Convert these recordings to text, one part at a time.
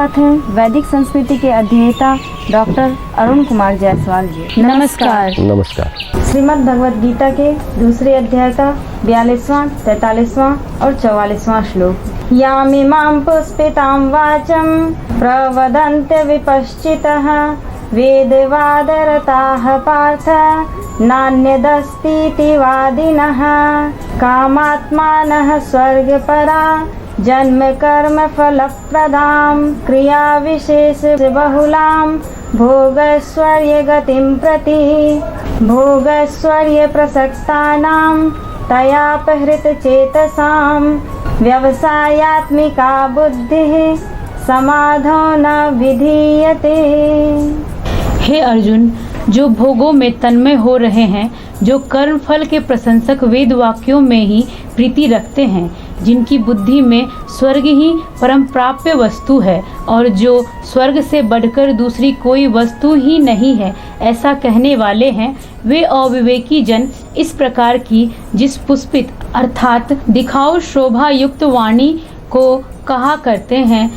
साथ हैं वैदिक संस्कृति के अध्येता डॉक्टर अरुण कुमार जायसवाल जी। नमस्कार। नमस्कार। श्रीमद् भगवद गीता के दूसरे अध्याय का 42वां, 43वां और 44वां श्लोक। यामिमां पुष्पितां वाचं प्रवदन्ते विपश्चितः वेदवादरताः पार्थ नान्यदस्तीति वादिनः कामात्मानः स्वर्गपरा जन्म कर्म फलप्रदां क्रिया विशेष बहुलां भोगैश्वर्य गतिं प्रति भोगैश्वर्य प्रसक्तानां तयापहृत चेतसां व्यवसायात्मिका बुद्धिः समाधो न विधीयते। हे अर्जुन, जो भोगों में तन्मय हो रहे हैं, जो कर्म फल के प्रशंसक वेद वाक्यों में ही प्रीति रखते हैं, जिनकी बुद्धि में स्वर्ग ही परम प्राप्य वस्तु है और जो स्वर्ग से बढ़कर दूसरी कोई वस्तु ही नहीं है, ऐसा कहने वाले हैं, वे अविवेकी जन इस प्रकार की जिस पुष्पित अर्थात दिखाओ शोभा युक्त वाणी को कहा करते हैं,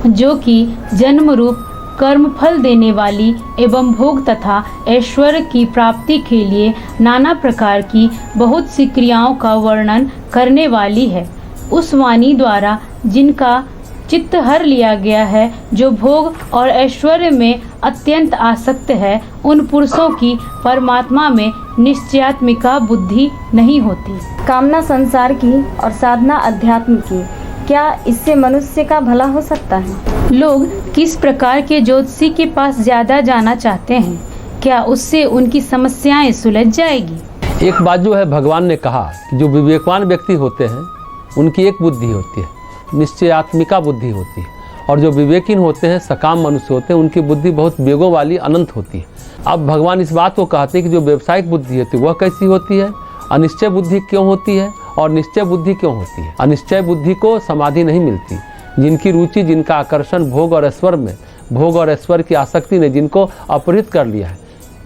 जो कि जन्म रूप कर्म फल देने वाली एवं भोग तथा ऐश्वर्य की प्राप्ति के लिए नाना प्रकार की बहुत सी क्रियाओं का वर्णन करने वाली है। उस वाणी द्वारा जिनका चित्त हर लिया गया है, जो भोग और ऐश्वर्य में अत्यंत आसक्त है, उन पुरुषों की परमात्मा में निश्चयात्मिका बुद्धि नहीं होती। कामना संसार की और साधना अध्यात्म की, क्या इससे मनुष्य का भला हो सकता है? लोग किस प्रकार के ज्योतिषी के पास ज्यादा जाना चाहते हैं? क्या उससे उनकी समस्याएं सुलझ जाएगी? एक बात जो है, भगवान ने कहा कि जो विवेकवान व्यक्ति होते हैं उनकी एक बुद्धि होती है, निश्चयात्मिका बुद्धि होती है, और जो विवेकहीन होते हैं, सकाम मनुष्य होते हैं, उनकी बुद्धि बहुत वेगों वाली अनंत होती है। अब भगवान इस बात को कहते हैं कि जो व्यावसायिक बुद्धि होती है वह कैसी होती है, अनिश्चय बुद्धि क्यों होती है और निश्चय बुद्धि क्यों होती है। अनिश्चय बुद्धि को समाधि नहीं मिलती। जिनकी रुचि, जिनका आकर्षण भोग और ऐश्वर्य में, भोग और ऐश्वर्य की आसक्ति ने जिनको अपहृत कर लिया है,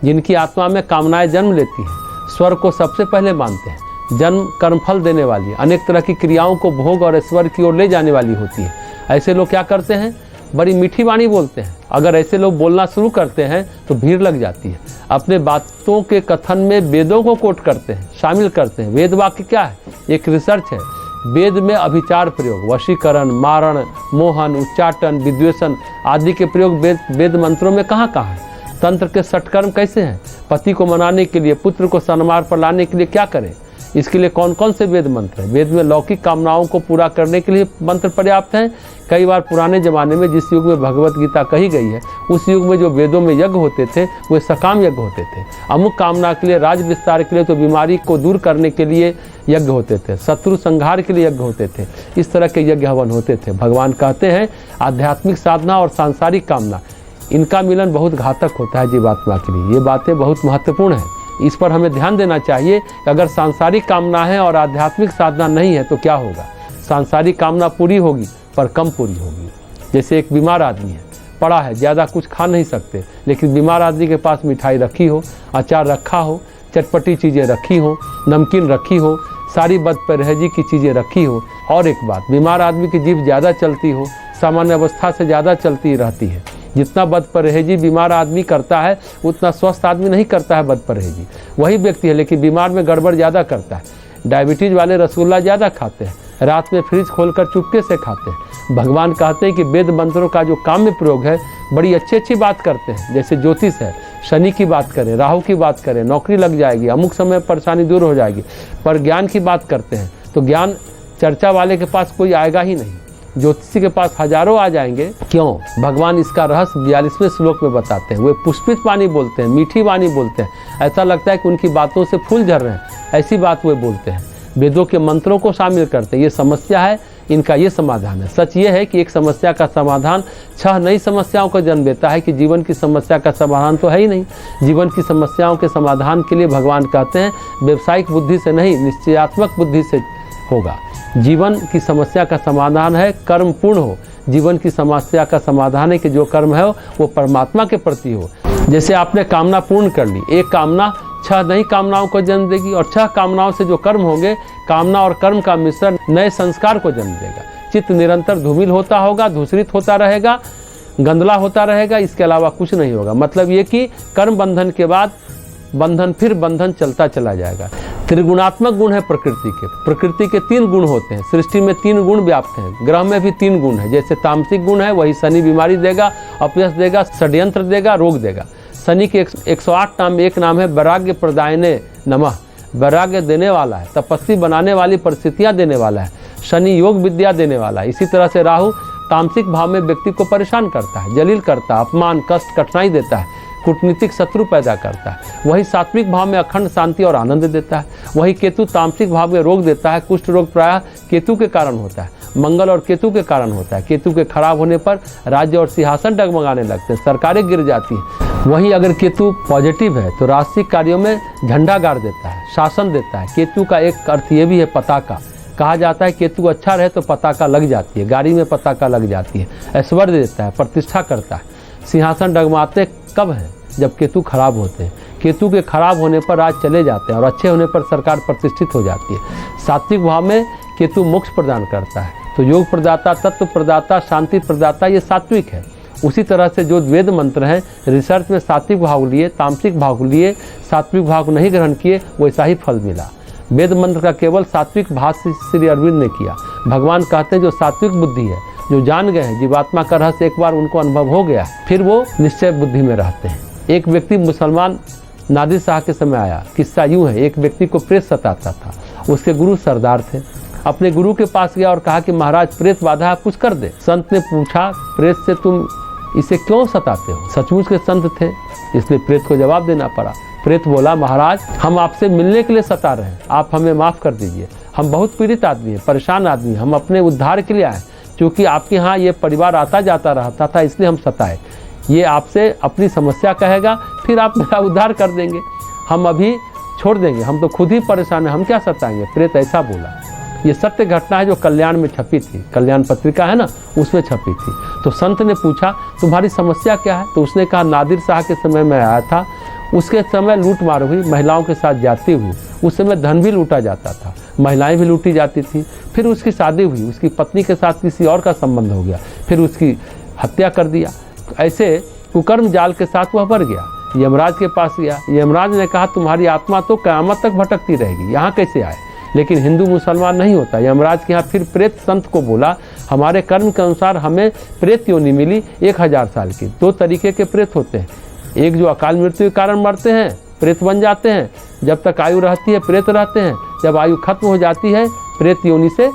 जिनकी आत्मा में कामनाएं जन्म लेती हैं, स्वर्ग को सबसे पहले मानते हैं, जन्म कर्मफल देने वाली, अनेक तरह की क्रियाओं को भोग और ऐश्वर्य की ओर ले जाने वाली होती है, ऐसे लोग क्या करते हैं, बड़ी मीठी वाणी बोलते हैं। अगर ऐसे लोग बोलना शुरू करते हैं तो भीड़ लग जाती है। अपने बातों के कथन में वेदों को कोट करते हैं, शामिल करते हैं। वेद वाक्य क्या है? एक रिसर्च है। वेद में अभिचार प्रयोग, वशीकरण, मारण, मोहन, उच्चाटन, विद्वेषण आदि के प्रयोग वेद मंत्रों में कहाँ कहाँ है? तंत्र के षटकर्म कैसे हैं? पति को मनाने के लिए, पुत्र को सन्मार्ग पर लाने के लिए क्या करें? इसके लिए कौन कौन से वेद मंत्र हैं? वेद में लौकिक कामनाओं को पूरा करने के लिए मंत्र पर्याप्त हैं। कई बार पुराने ज़माने में जिस युग में भगवत गीता कही गई है, उस युग में जो वेदों में यज्ञ होते थे वे सकाम यज्ञ होते थे। अमुक कामना के लिए, राज विस्तार के लिए, तो बीमारी को दूर करने के लिए यज्ञ होते थे, शत्रु संहार के लिए यज्ञ होते थे। इस तरह के यज्ञ हवन होते थे। भगवान कहते हैं आध्यात्मिक साधना और सांसारिक कामना, इनका मिलन बहुत घातक होता है जीवात्मा के लिए। ये बातें बहुत महत्वपूर्ण हैं। इस पर हमें ध्यान देना चाहिए कि अगर सांसारिक कामना है और आध्यात्मिक साधना नहीं है तो क्या होगा। सांसारिक कामना पूरी होगी पर कम पूरी होगी। जैसे एक बीमार आदमी है, पड़ा है, ज़्यादा कुछ खा नहीं सकते, लेकिन बीमार आदमी के पास मिठाई रखी हो, अचार रखा हो, चटपटी चीज़ें रखी हो, नमकीन रखी हो, सारी बदपरहेजी की चीज़ें रखी हो। और एक बात, बीमार आदमी की जीभ ज़्यादा चलती हो, सामान्य अवस्था से ज़्यादा चलती रहती है। जितना बदपरहेजी बीमार आदमी करता है उतना स्वस्थ आदमी नहीं करता है बदपरहेजी। वही व्यक्ति है लेकिन बीमार में गड़बड़ ज़्यादा करता है। डायबिटीज़ वाले रसगुल्ला ज़्यादा खाते हैं, रात में फ्रिज खोलकर चुपके से खाते हैं। भगवान कहते हैं कि वेद मंत्रों का जो काम में प्रयोग है, बड़ी अच्छी बात करते हैं। जैसे ज्योतिष है, शनि की बात करें, राहु की बात करें, नौकरी लग जाएगी, अमुक समय परेशानी दूर हो जाएगी। पर ज्ञान की बात करते हैं तो ज्ञान चर्चा वाले के पास कोई आएगा ही नहीं, ज्योतिषी के पास हजारों आ जाएंगे। क्यों? भगवान इसका रहस्य 42वें श्लोक में बताते हैं। वे पुष्पित वाणी बोलते हैं, मीठी वाणी बोलते हैं, ऐसा लगता है कि उनकी बातों से फूल झर रहे हैं, ऐसी बात वे बोलते हैं। वेदों के मंत्रों को शामिल करते हैं। ये समस्या है, इनका ये समाधान है। सच ये है कि एक समस्या का समाधान 6 नई समस्याओं को जन्म देता है कि जीवन की समस्या का समाधान तो है ही नहीं। जीवन की समस्याओं के समाधान के लिए भगवान कहते हैं व्यावसायिक बुद्धि से नहीं, निश्चयात्मक बुद्धि से होगा। जीवन की समस्या का समाधान है कर्म पूर्ण हो। जीवन की समस्या का समाधान है कि जो कर्म है वो परमात्मा के प्रति हो। जैसे आपने कामना पूर्ण कर ली, एक कामना 6 नई कामनाओं को जन्म देगी और 6 कामनाओं से जो कर्म होंगे, कामना और कर्म का मिश्रण नए संस्कार को जन्म देगा। चित्त निरंतर धूमिल होता होगा, धूसरित होता रहेगा, गंदला होता रहेगा, इसके अलावा कुछ नहीं होगा। मतलब ये कि कर्म बंधन के बाद बंधन, फिर बंधन चलता चला जाएगा। त्रिगुणात्मक गुण है प्रकृति के। प्रकृति के 3 गुण होते हैं, सृष्टि में 3 गुण व्याप्त हैं, ग्रह में भी 3 गुण है। जैसे तामसिक गुण है, वही शनि बीमारी देगा, अपयश देगा, षड्यंत्र देगा, रोग देगा। शनि के 108 नाम में एक नाम है वैराग्य प्रदायने नमः, वैराग्य देने वाला है, तपस्वी बनाने वाली परिस्थितियां देने वाला है, शनि योग विद्या देने वाला है। इसी तरह से राहु तामसिक भाव में व्यक्ति को परेशान करता है, जलील करता है, अपमान, कष्ट, कठिनाई देता है, कूटनीतिक शत्रु पैदा करता है। वही सात्विक भाव में अखंड शांति और आनंद देता है। वही केतु तामसिक भाव में रोग देता है। कुष्ठ रोग प्रायः केतु के कारण होता है, मंगल और केतु के कारण होता है। केतु के खराब होने पर राज्य और सिंहासन डगमगाने लगते हैं, सरकारें गिर जाती हैं। वहीं अगर केतु पॉजिटिव है तो राजसिक कार्यों में झंडा गाड़ देता है, शासन देता है। केतु का एक अर्थ ये भी है पताका। कहा जाता है केतु अच्छा रहे तो पताका लग जाती है, गाड़ी में पताका लग जाती है, ऐश्वर्य देता है, प्रतिष्ठा करता है। सिंहासन डगमाते कब है? जब केतु खराब होते हैं। केतु के खराब होने पर राज चले जाते हैं और अच्छे होने पर सरकार प्रतिष्ठित हो जाती है। सात्विक भाव में केतु मोक्ष प्रदान करता है। तो योग प्रदाता, तत्व प्रदाता, शांति प्रदाता, ये सात्विक है। उसी तरह से जो वेद मंत्र हैं, रिसर्च में सात्विक भाव लिए, तामसिक भाव लिए, सात्विक भाव नहीं ग्रहण किए, वैसा ही फल मिला। वेद मंत्र का केवल सात्विक भाष्य श्री अरविंद ने किया। भगवान कहते हैं जो सात्विक बुद्धि है, जो जान गए हैं जीवात्मा का रहस्य, एक बार उनको अनुभव हो गया, फिर वो निश्चय बुद्धि में रहते हैं। एक व्यक्ति मुसलमान नादिर शाह के समय आया। किस्सा यूँ है, एक व्यक्ति को प्रेत सताता था। उसके गुरु सरदार थे। अपने गुरु के पास गया और कहा कि महाराज प्रेत बाधा, आप कुछ कर दे। संत ने पूछा प्रेत से, तुम इसे क्यों सताते हो? सचमुच के संत थे, इसलिए प्रेत को जवाब देना पड़ा। प्रेत बोला, महाराज हम आपसे मिलने के लिए सता रहे हैं, आप हमें माफ़ कर दीजिए। हम बहुत पीड़ित आदमी हैं, परेशान आदमी हैं, हम अपने उद्धार के लिए आए। क्योंकि आपके यहाँ ये परिवार आता जाता रहता था, इसलिए हम सताए। ये आपसे अपनी समस्या कहेगा, फिर आप मेरा उद्धार कर देंगे, हम अभी छोड़ देंगे, हम तो खुद ही परेशान हैं, हम क्या सताएंगे। प्रेत ऐसा बोला। ये सत्य घटना है जो कल्याण में छपी थी, कल्याण पत्रिका है ना, उसमें छपी थी। तो संत ने पूछा तुम्हारी समस्या क्या है? तो उसने कहा नादिर शाह के समय में आया था, उसके समय लूट मार हुई, महिलाओं के साथ जाती हुई। उस समय धन भी लूटा जाता था, महिलाएं भी लूटी जाती थी। फिर उसकी शादी हुई, उसकी पत्नी के साथ किसी और का संबंध हो गया, फिर उसकी हत्या कर दिया। ऐसे कुकर्म जाल के साथ वह भर गया। यमराज के पास गया। यमराज ने कहा तुम्हारी आत्मा तो क़यामत तक भटकती रहेगी, यहाँ कैसे आए? लेकिन हिंदू मुसलमान नहीं होता। यमराज के यहाँ फिर प्रेत संत को बोला हमारे कर्म के अनुसार हमें प्रेत योनि मिली 1000 साल की। 2 तरीके के प्रेत होते हैं, एक जो अकाल मृत्यु के कारण मरते हैं, प्रेत बन जाते हैं, जब तक आयु रहती है प्रेत रहते हैं, जब आयु खत्म हो जाती है प्रेत योनि से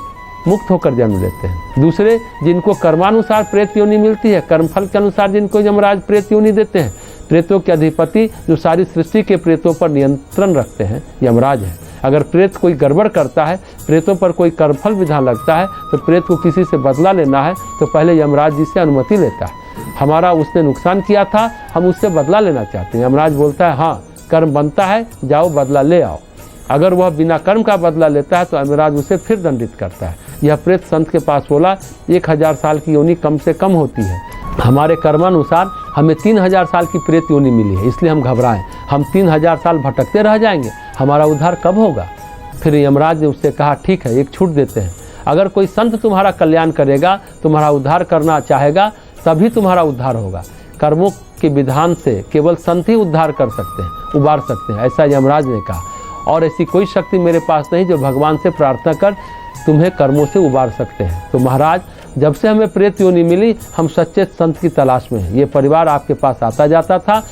मुक्त होकर जन्म लेते हैं। दूसरे जिनको कर्मानुसार प्रेत योनि मिलती है, कर्मफल के अनुसार जिनको यमराज प्रेत योनि देते हैं। प्रेतों के अधिपति जो सारी सृष्टि के प्रेतों पर नियंत्रण रखते हैं यमराज है। अगर प्रेत कोई गड़बड़ करता है, प्रेतों पर कोई कर्मफल विधान लगता है, तो प्रेत को किसी से बदला लेना है तो पहले यमराज जी से अनुमति लेता है। हमारा उसने नुकसान किया था, हम उससे बदला लेना चाहते हैं। यमराज बोलता है हाँ कर्म बनता है, जाओ बदला ले आओ। अगर वह बिना कर्म का बदला लेता है तो यमराज उसे फिर दंडित करता है। यह प्रेत संत के पास बोला 1000 साल की योनि कम से कम होती है, हमारे कर्मानुसार हमें 3000 साल की प्रेत योनि मिली है, इसलिए हम घबराएं। हम 3000 साल भटकते रह जाएंगे, हमारा उद्धार कब होगा? फिर यमराज ने उससे कहा ठीक है, एक छूट देते हैं। अगर कोई संत तुम्हारा कल्याण करेगा, तुम्हारा उद्धार करना चाहेगा, तभी तुम्हारा उद्धार होगा। कर्मों के विधान से केवल संत ही उद्धार कर सकते हैं, उबार सकते हैं, ऐसा यमराज ने कहा। और ऐसी कोई शक्ति मेरे पास नहीं जो भगवान से प्रार्थना कर तुम्हें कर्मों से उबार सकते हैं। तो महाराज जब से हमें प्रेत योनि मिली, हम सच्चे संत की तलाश में हैं। ये परिवार आपके पास आता जाता था,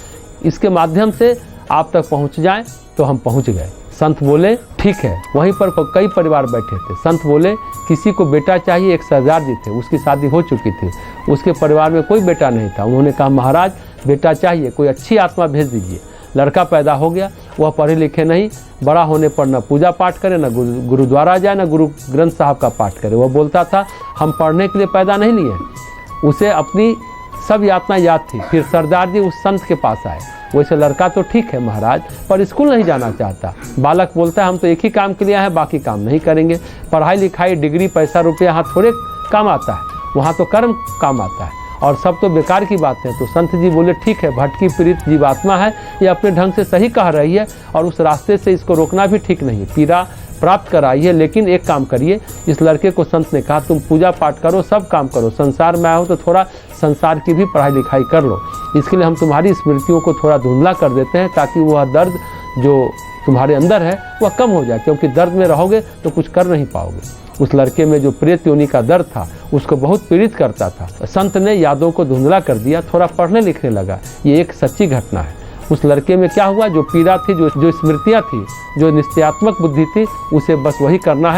इसके माध्यम से आप तक पहुंच जाएं तो हम पहुंच गए। संत बोले ठीक है। वहीं पर कई परिवार बैठे थे। संत बोले किसी को बेटा चाहिए। एक सरदार जी थे, उसकी शादी हो चुकी थी, उसके परिवार में कोई बेटा नहीं था। उन्होंने कहा महाराज बेटा चाहिए, कोई अच्छी आत्मा भेज दीजिए। लड़का पैदा हो गया, वह पढ़े लिखे नहीं, बड़ा होने पर न पूजा पाठ करे, न गुरुद्वारा जाए, न गुरु ग्रंथ साहब का पाठ करे। वह बोलता था हम पढ़ने के लिए पैदा नहीं लिए। उसे अपनी सब यातना याद थी। फिर सरदार जी उस संत के पास आए। वैसे लड़का तो ठीक है महाराज, पर स्कूल नहीं जाना चाहता। बालक बोलता है हम तो एक ही काम के लिए आए हैं, बाकी काम नहीं करेंगे। पढ़ाई लिखाई डिग्री पैसा रुपया यहाँ थोड़े काम आता है, वहाँ तो कर्म काम आता है, और सब तो बेकार की बात है। तो संत जी बोले ठीक है, भटकी पीड़ित जीवात्मा है, ये अपने ढंग से सही कह रही है और उस रास्ते से इसको रोकना भी ठीक नहीं। प्राप्त कराइए। लेकिन एक काम करिए, इस लड़के को संत ने कहा तुम पूजा पाठ करो, सब काम करो, संसार में आए हो तो थोड़ा संसार की भी पढ़ाई लिखाई कर लो। इसके लिए हम तुम्हारी स्मृतियों को थोड़ा धुंधला कर देते हैं ताकि वह दर्द जो तुम्हारे अंदर है वह कम हो जाए, क्योंकि दर्द में रहोगे तो कुछ कर नहीं पाओगे। उस लड़के में जो प्रेत योनि का दर्द था उसको बहुत पीड़ित करता था। संत ने यादों को धुंधला कर दिया, थोड़ा पढ़ने लिखने लगा। ये एक सच्ची घटना है। उस लड़के में क्या हुआ, जो पीड़ा थी, जो स्मृतियाँ थी, जो निश्चयात्मक बुद्धि थी, उसे बस वही करना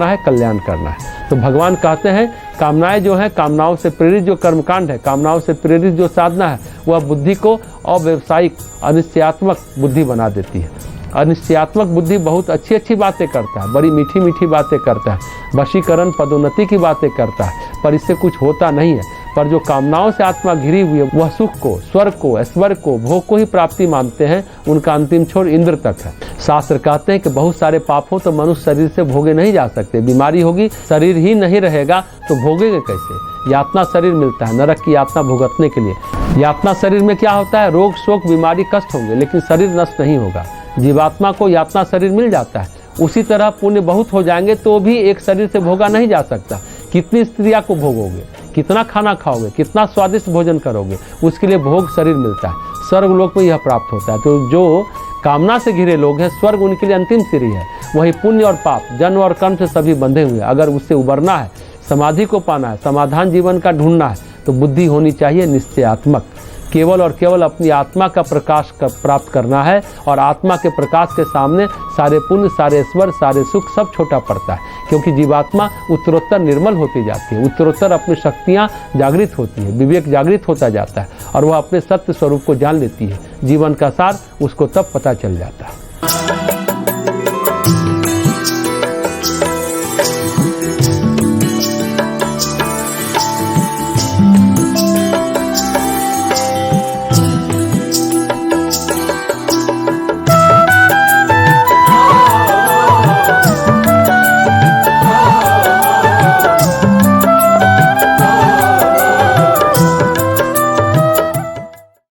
है, कल्याण करना है। तो भगवान कहते हैं कामनाएं जो हैं, कामनाओं से प्रेरित जो कर्मकांड है, कामनाओं से प्रेरित जो साधना है, वह बुद्धि को अव्यवसायिक अनिश्चयात्मक बुद्धि बना देती है। अनिश्चयात्मक बुद्धि बहुत अच्छी अच्छी बातें करता है, बड़ी मीठी मीठी बातें करता है, वशीकरण पदोन्नति की बातें करता है, पर इससे कुछ होता नहीं है। पर जो कामनाओं से आत्मा घिरी हुई है, वह सुख को, स्वर्ग को, ऐश्वर्य को, भोग को ही प्राप्ति मानते हैं। उनका अंतिम छोर इंद्र तक है। शास्त्र कहते हैं कि बहुत सारे पाप हो तो मनुष्य शरीर से भोगे नहीं जा सकते। बीमारी होगी, शरीर ही नहीं रहेगा तो भोगेंगे कैसे। यातना शरीर मिलता है नरक की यातना भुगतने के लिए। यातना शरीर में क्या होता है, रोग शोक बीमारी कष्ट होंगे, लेकिन शरीर नष्ट नहीं होगा। जीवात्मा को यातना शरीर मिल जाता है। उसी तरह पुण्य बहुत हो जाएंगे तो भी एक शरीर से भोगा नहीं जा सकता। कितनी स्त्रियां को भोगोगे, कितना खाना खाओगे, कितना स्वादिष्ट भोजन करोगे, उसके लिए भोग शरीर मिलता है। स्वर्ग लोक में यह प्राप्त होता है। तो जो कामना से घिरे लोग हैं, स्वर्ग उनके लिए अंतिम सीढ़ी है। वही पुण्य और पाप, जन्म और कर्म से सभी बंधे हुए। अगर उससे उबरना है, समाधि को पाना है, समाधान जीवन का ढूंढना है, तो बुद्धि होनी चाहिए निश्चयात्मक। केवल और केवल अपनी आत्मा का प्रकाश प्राप्त करना है, और आत्मा के प्रकाश के सामने सारे पुण्य, सारे ऐश्वर्य, सारे सुख सब छोटा पड़ता है। क्योंकि जीवात्मा उत्तरोत्तर निर्मल होती जाती है, उत्तरोत्तर अपनी शक्तियाँ जागृत होती है, विवेक जागृत होता जाता है, और वह अपने सत्य स्वरूप को जान लेती है। जीवन का सार उसको तब पता चल जाता है।